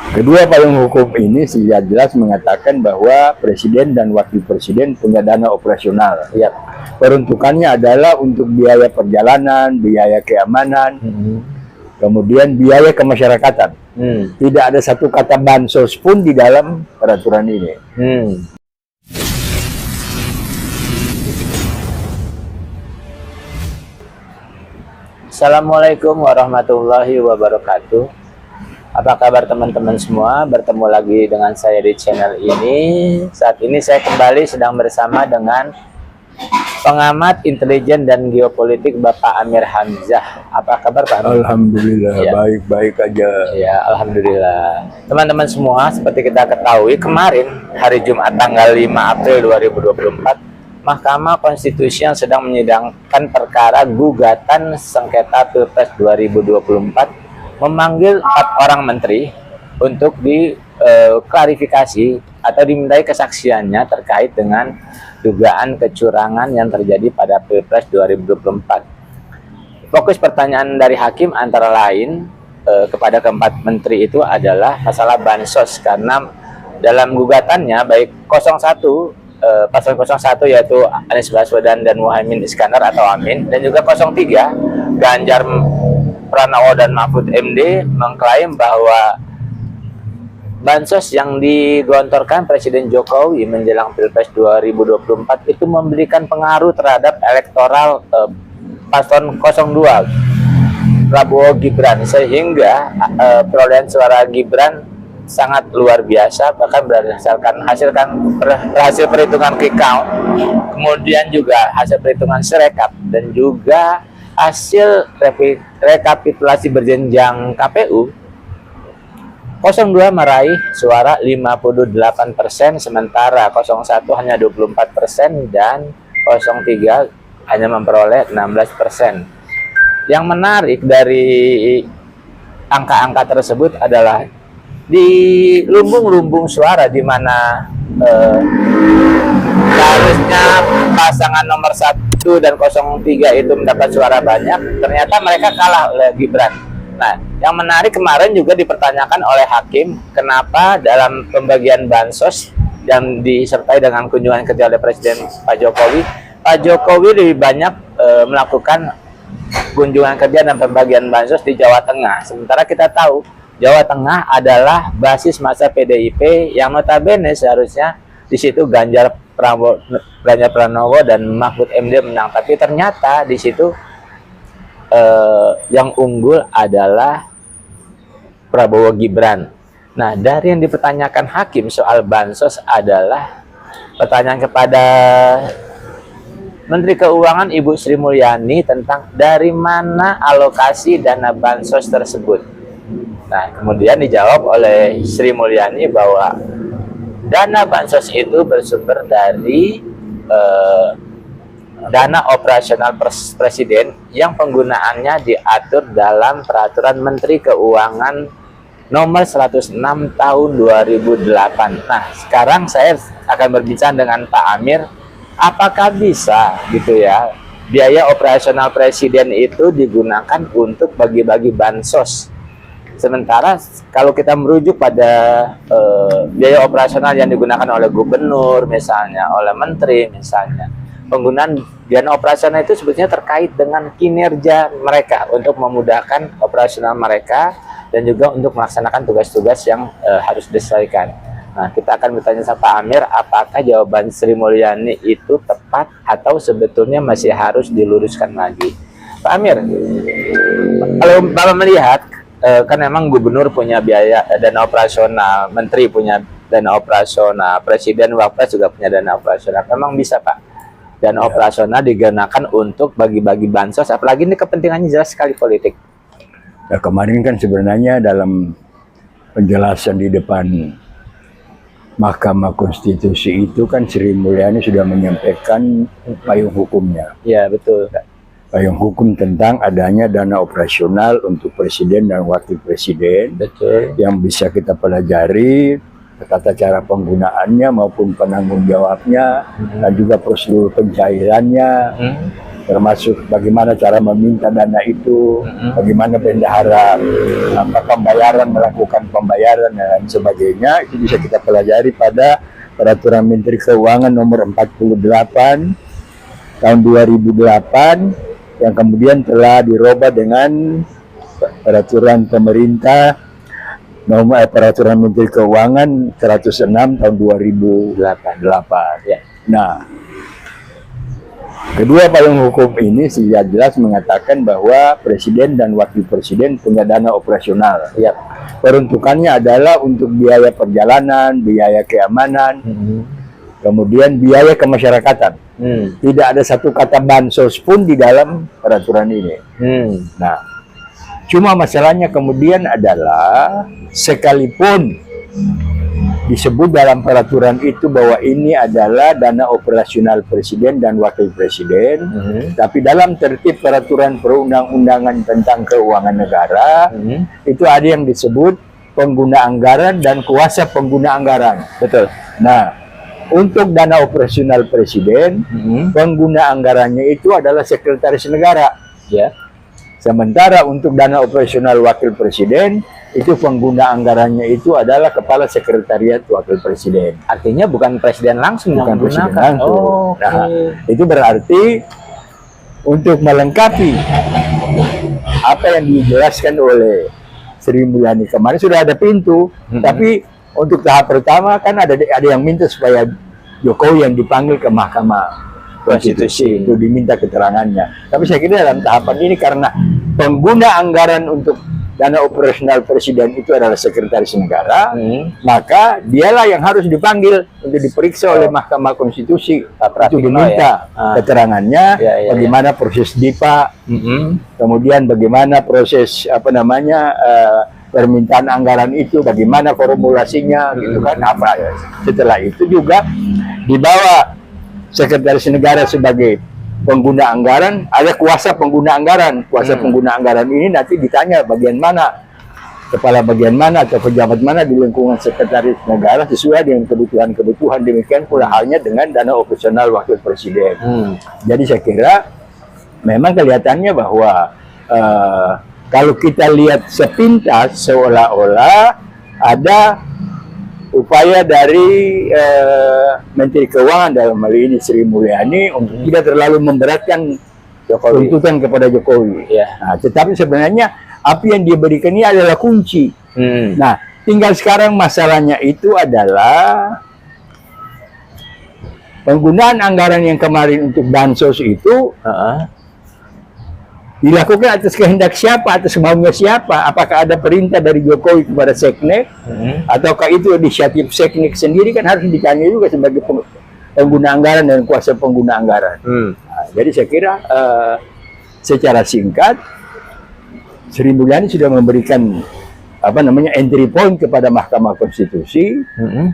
Kedua payung hukum ini sudah jelas mengatakan bahwa presiden dan wakil presiden punya dana operasional. Ya. Peruntukannya adalah untuk biaya perjalanan, biaya keamanan, kemudian biaya kemasyarakatan. Tidak ada satu kata bansos pun di dalam peraturan ini. Assalamualaikum warahmatullahi wabarakatuh. Apa kabar teman-teman semua? Bertemu lagi dengan saya di channel ini. Saat ini saya kembali sedang bersama dengan pengamat intelijen dan geopolitik Bapak Amir Hamzah. Apa kabar Pak Amir? Alhamdulillah, ya. Baik-baik aja. Ya, alhamdulillah. Teman-teman semua, seperti kita ketahui kemarin hari Jumat tanggal 5 April 2024, Mahkamah Konstitusi yang sedang menyidangkan perkara gugatan sengketa Pilpres 2024 memanggil 4 orang menteri untuk diklarifikasi atau dimintai kesaksiannya terkait dengan dugaan kecurangan yang terjadi pada Pilpres 2024. Fokus pertanyaan dari hakim antara lain kepada keempat menteri itu adalah masalah bansos, karena dalam gugatannya baik 01 pasal 01 yaitu Anies Baswedan dan Muhaimin Iskandar atau Amin, dan juga 03 Ganjar Pranowo dan Mahfud MD mengklaim bahwa bansos yang digelontorkan Presiden Jokowi menjelang Pilpres 2024 itu memberikan pengaruh terhadap elektoral paslon 02 Prabowo Gibran, sehingga perolehan suara Gibran sangat luar biasa, bahkan berdasarkan hasil perhitungan quick count, kemudian juga hasil perhitungan Sirekap, dan juga hasil rekapitulasi berjenjang KPU. 02 meraih suara 58%, sementara 01 hanya 24%, dan 03 hanya memperoleh 16%. Yang menarik dari angka-angka tersebut adalah di lumbung-lumbung suara, di mana seharusnya pasangan nomor 1 dan 03 itu mendapat suara banyak, ternyata mereka kalah oleh Gibran. Nah, yang menarik kemarin juga dipertanyakan oleh hakim, kenapa dalam pembagian bansos yang disertai dengan kunjungan kerja oleh Presiden Pak Jokowi lebih banyak melakukan kunjungan kerja dan pembagian bansos di Jawa Tengah. Sementara kita tahu Jawa Tengah adalah basis masa PDIP yang notabene seharusnya di situ Ganjar Pranowo dan Mahfud MD menang, tapi ternyata di situ yang unggul adalah Prabowo Gibran. Nah, dari yang dipertanyakan hakim soal bansos adalah pertanyaan kepada Menteri Keuangan Ibu Sri Mulyani tentang dari mana alokasi dana bansos tersebut. Nah, kemudian dijawab oleh Sri Mulyani bahwa dana bansos itu bersumber dari dana operasional presiden yang penggunaannya diatur dalam Peraturan Menteri Keuangan nomor 106 tahun 2008. Nah, sekarang saya akan berbincang dengan Pak Amir, apakah bisa gitu ya biaya operasional presiden itu digunakan untuk bagi-bagi bansos? Sementara kalau kita merujuk pada biaya operasional yang digunakan oleh gubernur misalnya, oleh menteri misalnya, penggunaan dana operasional itu sebetulnya terkait dengan kinerja mereka untuk memudahkan operasional mereka dan juga untuk melaksanakan tugas-tugas yang harus diselesaikan. Nah, kita akan bertanya sama Pak Amir, apakah jawaban Sri Mulyani itu tepat atau sebetulnya masih harus diluruskan lagi. Pak Amir, kalau Bapak melihat, kan memang gubernur punya biaya dana operasional, menteri punya dana operasional, presiden wapres juga punya dana operasional. Memang bisa Pak dana operasional digunakan untuk bagi-bagi bansos, apalagi ini kepentingannya jelas sekali politik. Nah, kemarin kan sebenarnya dalam penjelasan di depan Mahkamah Konstitusi itu kan Sri Mulyani sudah menyampaikan payung hukumnya. Ya, betul Kak. Payung hukum tentang adanya dana operasional untuk presiden dan wakil presiden. Betul. Yang bisa kita pelajari tata cara penggunaannya maupun penanggung jawabnya, dan juga prosedur pencairannya. termasuk bagaimana cara meminta dana itu, bagaimana bendahara melakukan pembayaran dan sebagainya. Itu bisa kita pelajari pada Peraturan Menteri Keuangan nomor 48 tahun 2008 yang kemudian telah dirubah dengan Peraturan Pemerintah nomor Peraturan Menteri Keuangan 106 tahun 2008. Ya. Nah, kedua payung hukum ini sudah jelas mengatakan bahwa Presiden dan Wakil Presiden punya dana operasional. Ya. Peruntukannya adalah untuk biaya perjalanan, biaya keamanan, kemudian biaya kemasyarakatan. Tidak ada satu kata bansos pun di dalam peraturan ini. Nah, cuma masalahnya kemudian adalah sekalipun disebut dalam peraturan itu bahwa ini adalah dana operasional Presiden dan Wakil Presiden, tapi dalam tertib peraturan perundang-undangan tentang keuangan negara, itu ada yang disebut pengguna anggaran dan kuasa pengguna anggaran. Betul. Nah, untuk dana operasional Presiden, pengguna anggarannya itu adalah Sekretaris Negara. Ya. Sementara untuk dana operasional Wakil Presiden, itu pengguna anggarannya itu adalah Kepala Sekretariat Wakil Presiden. Artinya bukan Presiden langsung Bukan yang Presiden menggunakan. langsung. Oh, Nah, itu berarti untuk melengkapi apa yang dijelaskan oleh Sri Mulyani kemarin sudah ada pintu, tapi untuk tahap pertama kan ada yang minta supaya Jokowi yang dipanggil ke Mahkamah Konstitusi itu diminta keterangannya. Tapi saya kira dalam tahapan ini karena pengguna anggaran untuk dana operasional Presiden itu adalah Sekretaris Negara, maka dialah yang harus dipanggil untuk diperiksa oleh Mahkamah Konstitusi untuk diminta keterangannya, bagaimana proses DIPA, kemudian bagaimana proses permintaan anggaran itu, bagaimana formulasinya, gitu kan? Apa ya? Setelah itu juga dibawa Sekretaris Negara sebagai pengguna anggaran, ada kuasa pengguna anggaran. Kuasa pengguna anggaran ini nanti ditanya bagian mana, kepala bagian mana atau pejabat mana di lingkungan Sekretaris Negara sesuai dengan kebutuhan-kebutuhan. Demikian pula halnya dengan dana operasional Wakil Presiden. Jadi saya kira memang kelihatannya bahwa kalau kita lihat sepintas seolah-olah ada upaya dari Menteri Keuangan dalam hal ini Sri Mulyani untuk tidak terlalu memberatkan tuntutan kepada Jokowi. Nah, tetapi sebenarnya apa yang dia berikan ini adalah kunci. Nah, tinggal sekarang masalahnya itu adalah penggunaan anggaran yang kemarin untuk bansos itu dilakukan atas kehendak siapa, atas maunya siapa? Apakah ada perintah dari Jokowi kepada Seknek, ataukah itu inisiatif Seknek sendiri? Kan harus ditanya juga sebagai pengguna anggaran dan kuasa pengguna anggaran. Nah, jadi saya kira secara singkat Sri Mulyani sudah memberikan entry point kepada Mahkamah Konstitusi.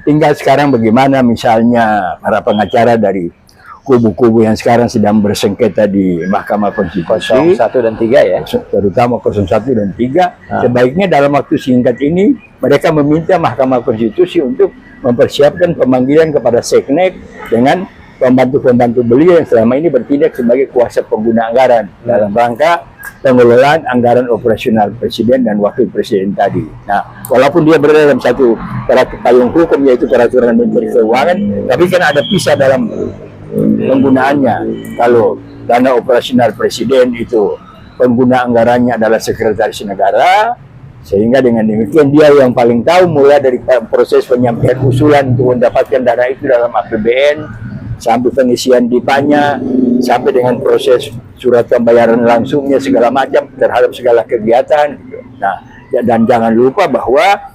Tinggal sekarang bagaimana misalnya para pengacara dari kubu-kubu yang sekarang sedang bersengketa di Mahkamah Konstitusi 1 dan 3 ya, terutama 01 dan 3, sebaiknya dalam waktu singkat ini mereka meminta Mahkamah Konstitusi untuk mempersiapkan pemanggilan kepada Seknek dengan pembantu-pembantu beliau yang selama ini bertindak sebagai kuasa pengguna anggaran dalam rangka pengelolaan anggaran operasional Presiden dan Wakil Presiden tadi. Nah, walaupun dia berada dalam satu payung hukum yaitu Peraturan Menteri Keuangan, tapi kan ada pisah dalam penggunaannya. Kalau dana operasional Presiden itu pengguna anggarannya adalah Sekretaris Negara, sehingga dengan demikian dia yang paling tahu mulai dari proses penyampaian usulan untuk mendapatkan dana itu dalam APBN sampai pengisian DIPA-nya sampai dengan proses surat pembayaran langsungnya segala macam terhadap segala kegiatan. Nah, dan jangan lupa bahwa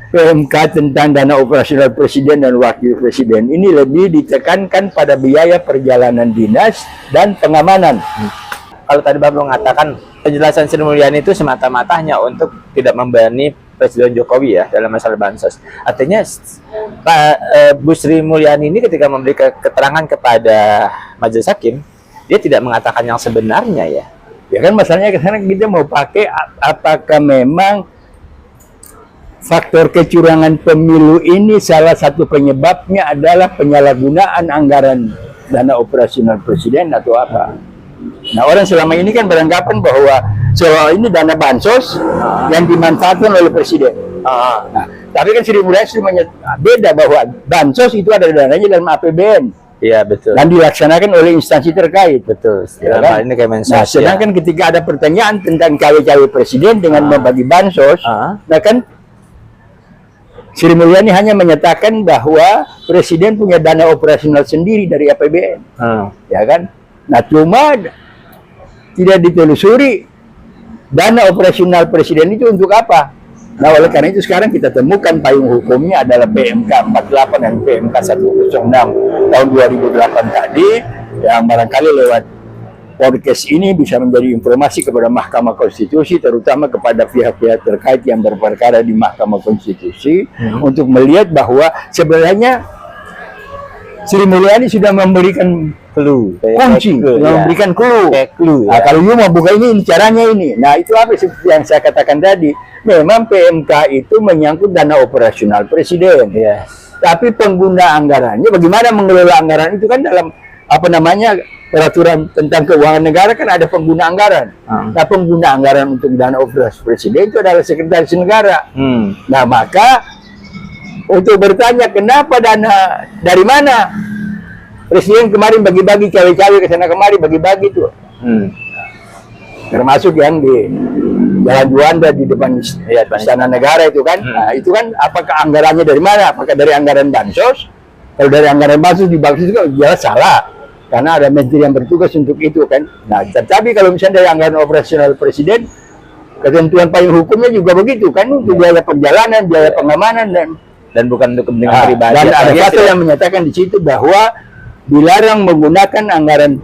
PMK tentang dana operasional Presiden dan Wakil Presiden ini lebih ditekankan pada biaya perjalanan dinas dan pengamanan. Kalau tadi Bapak mengatakan penjelasan Sri Mulyani itu semata-mata hanya untuk tidak membebani Presiden Jokowi ya dalam masalah bansos. Artinya Bu Sri Mulyani ini ketika memberi keterangan kepada Majelis Hakim, dia tidak mengatakan yang sebenarnya ya. Ya kan masalahnya sekarang kita mau pakai apakah memang faktor kecurangan pemilu ini salah satu penyebabnya adalah penyalahgunaan anggaran dana operasional presiden atau apa. Nah, orang selama ini kan beranggapan bahwa seolah ini dana bansos yang dimanfaatkan oleh presiden. Nah, tapi kan Sri Mulyani sudah beda bahwa bansos itu ada dananya dalam APBN. Iya, betul. Dan dilaksanakan oleh instansi terkait. Betul. Ya, Dalam hal kan? ini Kemensos. Nah, sedangkan ketika ada pertanyaan tentang cawe-cawe presiden dengan membagi bansos, nah kan Sri Mulyani hanya menyatakan bahwa presiden punya dana operasional sendiri dari APBN, ya kan? Nah, cuma tidak ditelusuri dana operasional presiden itu untuk apa. Nah, oleh karena itu sekarang kita temukan payung hukumnya adalah PMK 48 dan PMK 106 tahun 2008 tadi, yang barangkali lewat podcast ini bisa menjadi informasi kepada Mahkamah Konstitusi, terutama kepada pihak-pihak terkait yang berperkara di Mahkamah Konstitusi, untuk melihat bahwa sebenarnya Sri Mulyani sudah memberikan clue, kunci, memberikan clue. Nah, kalau you mau buka ini caranya ini. Nah, itu apa seperti yang saya katakan tadi. Memang PMK itu menyangkut dana operasional presiden. Tapi pengguna anggarannya, bagaimana mengelola anggaran itu kan dalam apa namanya peraturan tentang keuangan negara kan ada pengguna anggaran. Nah, pengguna anggaran untuk dana operasional presiden itu adalah sekretaris negara. Nah, maka untuk bertanya kenapa dana dari mana presiden kemarin bagi-bagi cawe-cawe ke sana kemari bagi-bagi tuh, termasuk yang di Jalan Juanda di depan Istana Negara itu kan. Nah, itu kan apakah anggarannya dari mana? Apakah dari anggaran bansos? Kalau dari anggaran bansos dibagus itu jelas salah, karena ada menteri yang bertugas untuk itu kan. Nah, tetapi kalau misalnya dari anggaran operasional presiden, ketentuan payung hukumnya juga begitu kan, untuk biaya perjalanan, biaya pengamanan dan bukan untuk kepentingan pribadi. Dan ada pasal yang menyatakan di situ bahwa dilarang menggunakan anggaran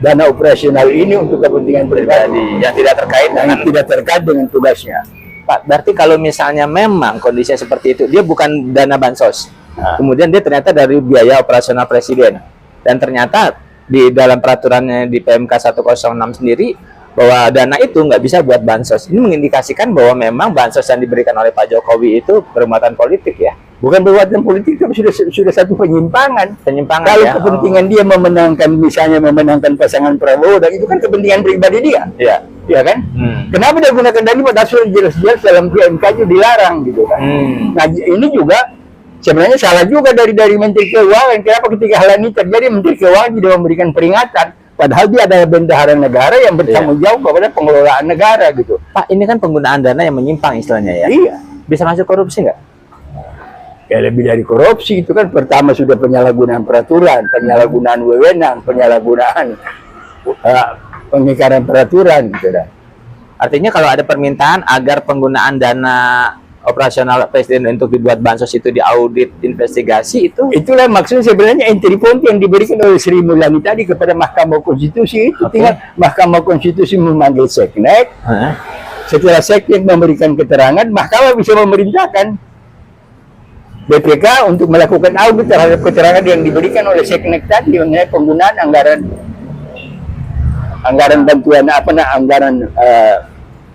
dana operasional ini untuk kepentingan pribadi yang tidak terkait dengan tugasnya. Pak, berarti kalau misalnya memang kondisinya seperti itu, dia bukan dana bansos, kemudian dia ternyata dari biaya operasional presiden, dan ternyata di dalam peraturannya di PMK 106 sendiri bahwa dana itu nggak bisa buat bansos. Ini mengindikasikan bahwa memang bansos yang diberikan oleh Pak Jokowi itu bermuatan politik ya? Bukan bermuatan politik, tapi sudah satu penyimpangan. Kalau ya? kepentingan dia memenangkan memenangkan pasangan Prabowo, dan itu kan kepentingan pribadi dia. Iya kan? Kenapa dia gunakan dana padahal sudah jelas-jelas dalam PMK itu dilarang gitu kan? Nah, ini juga sebenarnya salah juga dari Menteri Keuangan. Kenapa ketika hal ini terjadi Menteri Keuangan tidak memberikan peringatan? Padahal dia adalah bendahara negara yang bertanggung jawab kepada pengelolaan negara gitu. Pak, ini kan penggunaan dana yang menyimpang istilahnya ya? Iya. Bisa masuk korupsi nggak? Ya, lebih dari korupsi itu kan pertama sudah penyalahgunaan peraturan, penyalahgunaan wewenang, penyalahgunaan pengingkaran peraturan gitu dah. Artinya kalau ada permintaan agar penggunaan dana operasional presiden untuk dibuat bansos itu diaudit, investigasi, itulah maksudnya sebenarnya entry point yang diberikan oleh Sri Mulyani tadi kepada Mahkamah Konstitusi itu. Tinggal Mahkamah Konstitusi memanggil Seknek. Setelah Seknek memberikan keterangan, Mahkamah bisa memerintahkan BPK untuk melakukan audit terhadap keterangan yang diberikan oleh Seknek tadi mengenai penggunaan anggaran bantuan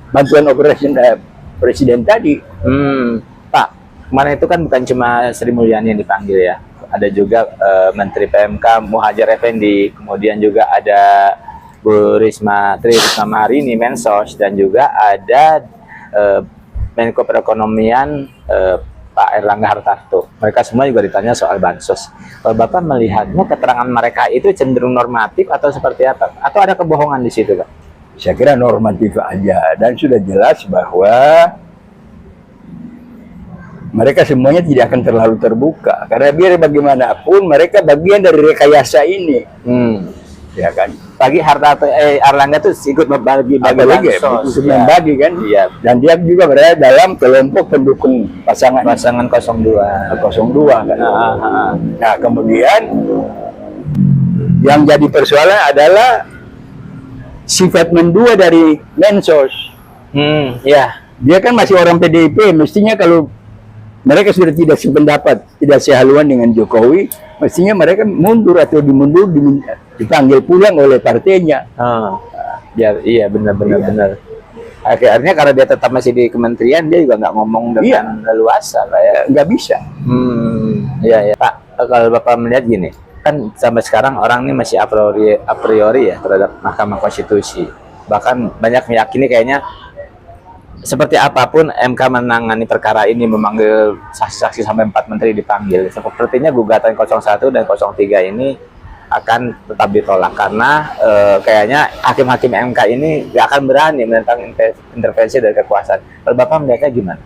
bantuan operasi presiden tadi. Pak, kemarin itu kan bukan cuma Sri Mulyani yang dipanggil ya, ada juga Menteri PMK Muhadjir Effendi, kemudian juga ada Bu Tri Risma Maharini Mensos, dan juga ada Menko Perekonomian Pak Erlangga Hartarto. Mereka semua juga ditanya soal bansos. Kalau Bapak melihatnya keterangan mereka itu cenderung normatif atau seperti apa? Atau ada kebohongan di situ, Pak? Saya kira normatif aja, dan sudah jelas bahwa mereka semuanya tidak akan terlalu terbuka, karena biar bagaimanapun mereka bagian dari rekayasa ini. Ya kan? Bagi Hartarto, Erlangga tuh ikut membagi bansos, membagi kan? Iya. Dan dia juga berada dalam kelompok pendukung pasangan 02 kan. Nah, kemudian yang jadi persoalan adalah sifat mendua dari Mensos. Dia kan masih orang PDIP, mestinya kalau mereka sudah tidak sependapat, tidak sehaluan dengan Jokowi, mestinya mereka mundur atau dipanggil pulang oleh partainya. Iya, benar. Akhirnya karena dia tetap masih di kementerian, dia juga nggak ngomong dengan leluasa, kayak nggak bisa. Iya, Pak. Kalau Bapak melihat gini, kan sampai sekarang orang ini masih a priori ya terhadap Mahkamah Konstitusi. Bahkan banyak meyakini kayaknya seperti apapun MK menangani perkara ini, memanggil saksi-saksi sampai 4 menteri dipanggil, sepertinya gugatan 01 dan 03 ini akan tetap ditolak karena kayaknya hakim-hakim MK ini gak akan berani menentang intervensi dari kekuasaan. Kalau Bapak melihatnya gimana?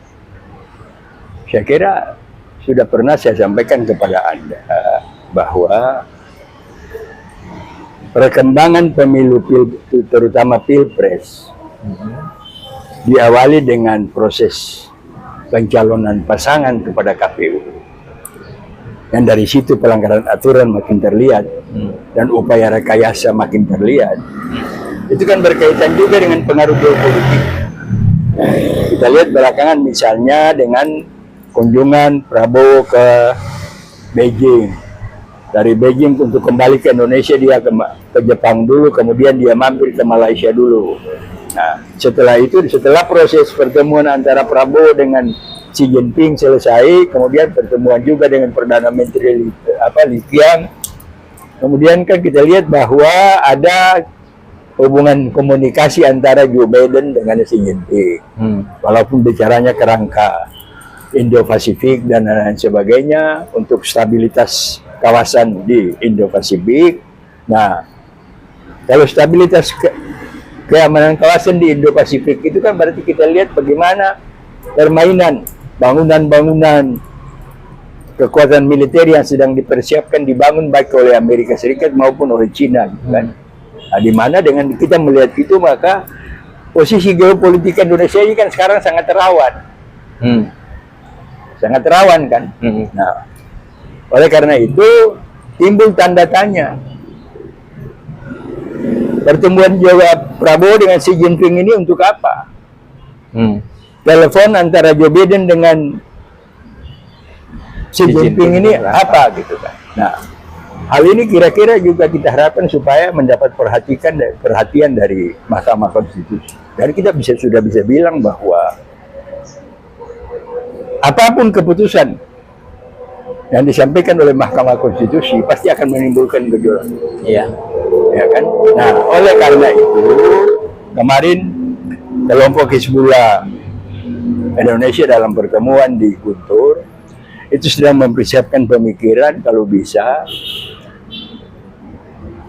Saya kira sudah pernah saya sampaikan kepada Anda bahwa perkembangan pemilu terutama Pilpres diawali dengan proses pencalonan pasangan kepada KPU. Dan dari situ pelanggaran aturan makin terlihat dan upaya rekayasa makin terlihat. Itu kan berkaitan juga dengan pengaruh geopolitik. Kita lihat belakangan misalnya dengan kunjungan Prabowo ke Beijing. Dari Beijing untuk kembali ke Indonesia dia ke Jepang dulu, kemudian dia mampir ke Malaysia dulu. Nah, setelah itu, setelah proses pertemuan antara Prabowo dengan Xi Jinping selesai, kemudian pertemuan juga dengan Perdana Menteri Li Qiang. Kemudian kan kita lihat bahwa ada hubungan komunikasi antara Joe Biden dengan Xi Jinping. Walaupun bicaranya kerangka Indo-Pasifik dan lain sebagainya untuk stabilitas kawasan di Indo-Pasifik. Nah, kalau stabilitas keamanan kawasan di Indo-Pasifik itu kan berarti kita lihat bagaimana permainan bangunan-bangunan kekuatan militer yang sedang dipersiapkan dibangun baik oleh Amerika Serikat maupun oleh Cina, kan? Nah, di mana dengan kita melihat itu maka posisi geopolitik Indonesia ini kan sekarang sangat rawan, sangat rawan kan. Nah, oleh karena itu timbul tanda tanya. Pertemuan Prabowo dengan Xi Jinping ini untuk apa? Telepon antara Joe Biden dengan Xi Jinping ini apa gitu kan. Nah, hal ini kira-kira juga kita harapkan supaya mendapat perhatian dari Mahkamah Konstitusi. Dan kita sudah bisa bilang bahwa apapun keputusan yang disampaikan oleh Mahkamah Konstitusi pasti akan menimbulkan gejolak. Iya. Ya kan? Nah, oleh karena itu kemarin kelompok Hizbullah Indonesia dalam pertemuan di Guntur itu sedang mempersiapkan pemikiran kalau bisa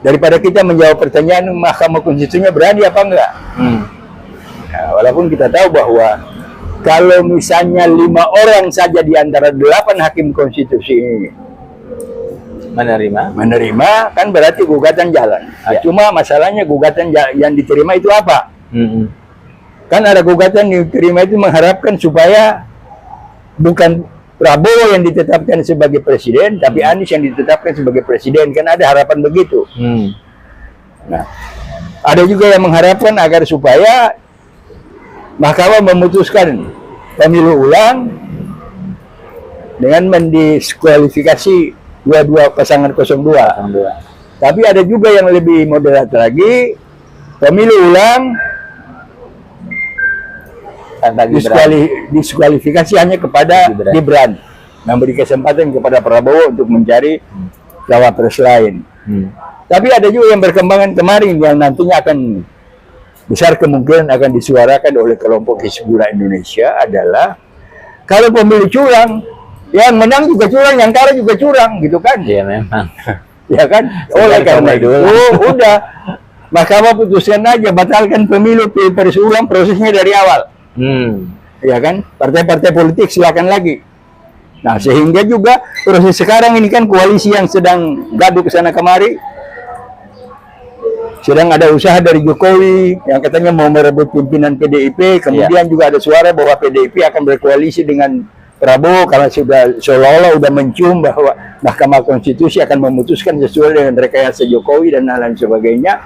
daripada kita menjawab pertanyaan Mahkamah Konstitusinya berani apa enggak. Nah, walaupun kita tahu bahwa kalau misalnya 5 orang saja di antara 8 hakim konstitusi ini menerima kan berarti gugatan jalan. Nah, cuma masalahnya gugatan yang diterima itu apa? Kan ada gugatan yang diterima itu mengharapkan supaya bukan Prabowo yang ditetapkan sebagai presiden, tapi Anies yang ditetapkan sebagai presiden. Kan ada harapan begitu. Nah, ada juga yang mengharapkan agar supaya Mahkamah memutuskan pemilu ulang dengan mendiskualifikasi dua pasangan 02. Tapi ada juga yang lebih moderat lagi, pemilu ulang diskualifikasi hanya kepada Gibran, memberi kesempatan kepada Prabowo untuk mencari cawapres lain. Tapi ada juga yang berkembangan kemarin yang nantinya akan besar kemungkinan akan disuarakan oleh kelompok Hizbullah Indonesia adalah kalau pemilu curang, yang menang juga curang, yang kalah juga curang, gitu kan? Iya memang. Ya kan? Oleh karena itu, udah Mahkamah putuskan aja batalkan pemilu Pilpres ulang prosesnya dari awal. Ya kan, partai-partai politik silakan lagi. Nah, sehingga juga proses sekarang ini kan koalisi yang sedang gaduh ke sana kemari, sedang ada usaha dari Jokowi yang katanya mau merebut pimpinan PDIP, kemudian juga ada suara bahwa PDIP akan berkoalisi dengan Prabowo karena sudah seolah-olah udah mencium bahwa Mahkamah Konstitusi akan memutuskan sesuai dengan rekayasa Jokowi dan lain sebagainya.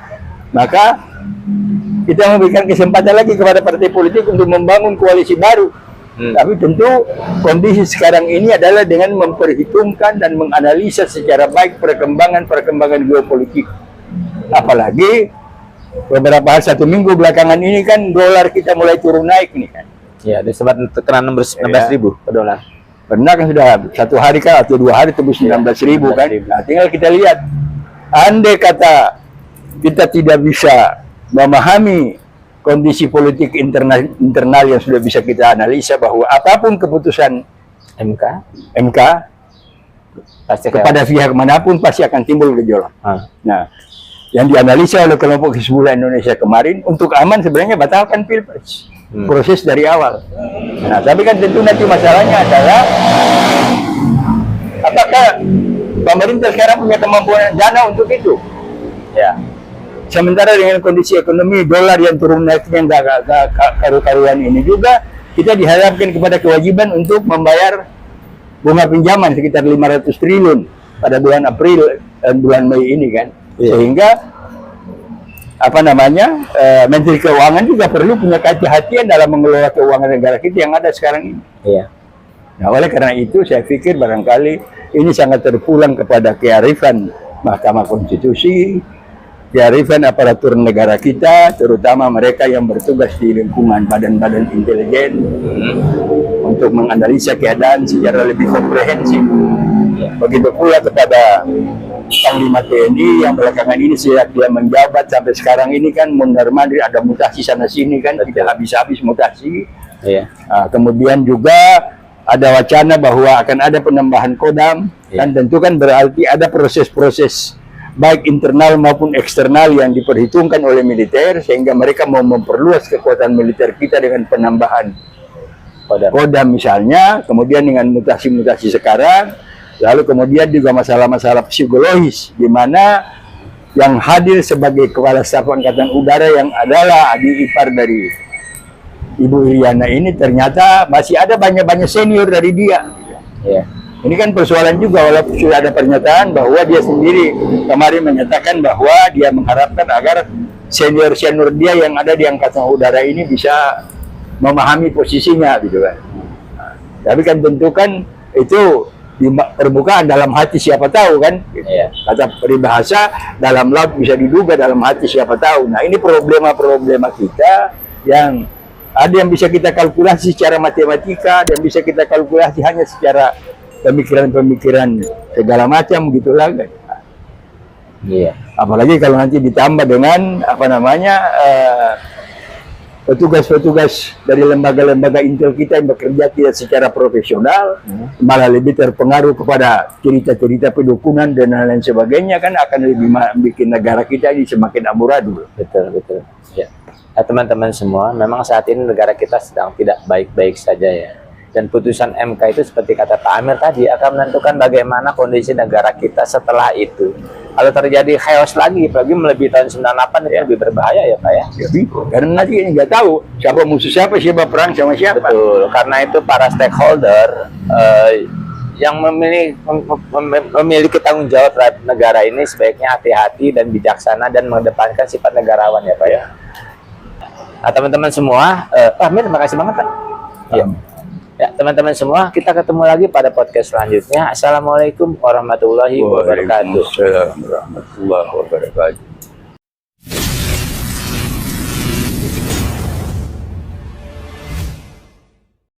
Maka kita memberikan kesempatan lagi kepada partai politik untuk membangun koalisi baru. Tapi tentu kondisi sekarang ini adalah dengan memperhitungkan dan menganalisa secara baik perkembangan geopolitik. Apalagi beberapa hari 1 minggu belakangan ini kan dolar kita mulai turun naik nih kan. Ya, sempat kena 16.000 per dolar. Pernah kan sudah 1 hari kan atau 2 hari tembus 19.000 kan. Nah, tinggal kita lihat. Andai kata kita tidak bisa memahami kondisi politik internal yang sudah bisa kita analisa bahwa apapun keputusan MK pasti kepada pihak manapun pasti akan timbul gejolak. Nah, yang dianalisa oleh kelompok Hizbullah Indonesia kemarin untuk aman sebenarnya batalkan Pilpres. Proses dari awal. Nah, tapi kan tentu nanti masalahnya adalah apakah pemerintah sekarang punya kemampuan dana untuk itu? Ya. Sementara dengan kondisi ekonomi dolar yang turun naiknya nggak karu-karuan ini juga, kita dihadapkan kepada kewajiban untuk membayar bunga pinjaman sekitar 500 triliun pada bulan April dan bulan Mei ini kan. Sehingga Menteri Keuangan juga perlu punya kehati-hatian dalam mengelola keuangan negara kita yang ada sekarang ini. Iya. Nah, oleh karena itu saya pikir barangkali ini sangat terpulang kepada kearifan Mahkamah Konstitusi, kearifan aparatur negara kita, terutama mereka yang bertugas di lingkungan badan-badan intelijen untuk menganalisa keadaan secara lebih komprehensif. Begitu pula kepada Panglima TNI yang belakangan ini sejak dia menjabat sampai sekarang ini kan mondar-mandir ada mutasi sana sini kan, tidak habis-habis mutasi. Iya. Nah, kemudian juga ada wacana bahwa akan ada penambahan Kodam, dan tentu kan berarti ada proses-proses baik internal maupun eksternal yang diperhitungkan oleh militer sehingga mereka mau memperluas kekuatan militer kita dengan penambahan Kodam misalnya, kemudian dengan mutasi-mutasi sekarang. Lalu kemudian juga masalah-masalah psikologis, di mana yang hadir sebagai Kepala Staf Angkatan Udara yang adalah adik ipar dari Ibu Iriana ini ternyata masih ada banyak-banyak senior dari dia. Iya. Ini kan persoalan juga, walaupun sudah ada pernyataan bahwa dia sendiri kemarin menyatakan bahwa dia mengharapkan agar senior-senior dia yang ada di Angkatan Udara ini bisa memahami posisinya gitu kan. Nah, tapi kan tentu kan itu di permukaan, dalam hati siapa tahu kan. Iya. Kata peribahasa, dalam laut bisa diduga, dalam hati siapa tahu. Nah, ini problema-problema kita yang ada yang bisa kita kalkulasi secara matematika dan bisa kita kalkulasi hanya secara pemikiran-pemikiran segala macam gitulah kan. Iya. Apalagi kalau nanti ditambah dengan petugas-petugas dari lembaga-lembaga intel kita yang bekerja tidak secara profesional, malah lebih terpengaruh kepada cerita-cerita pedukunan dan lain sebagainya, kan akan lebih bikin negara kita ini semakin amburadul. Betul. Ya. Nah, teman-teman semua, memang saat ini negara kita sedang tidak baik-baik saja ya. Dan putusan MK itu seperti kata Pak Amir tadi akan menentukan bagaimana kondisi negara kita setelah itu. Kalau terjadi chaos lagi, apalagi melebihi tahun 98 itu lebih berbahaya ya Pak ya. Karena nanti ini nggak tahu siapa musuh siapa perang sama siapa. Betul, karena itu para stakeholder yang memiliki tanggung jawab terhadap negara ini sebaiknya hati-hati dan bijaksana dan mengedepankan sifat negarawan ya Pak ya. Nah, teman-teman semua, Pak Amir, terima kasih banget Pak. Ya, teman-teman semua, kita ketemu lagi pada podcast selanjutnya. Assalamualaikum warahmatullahi wabarakatuh. Waalaikumsalam warahmatullahi wabarakatuh.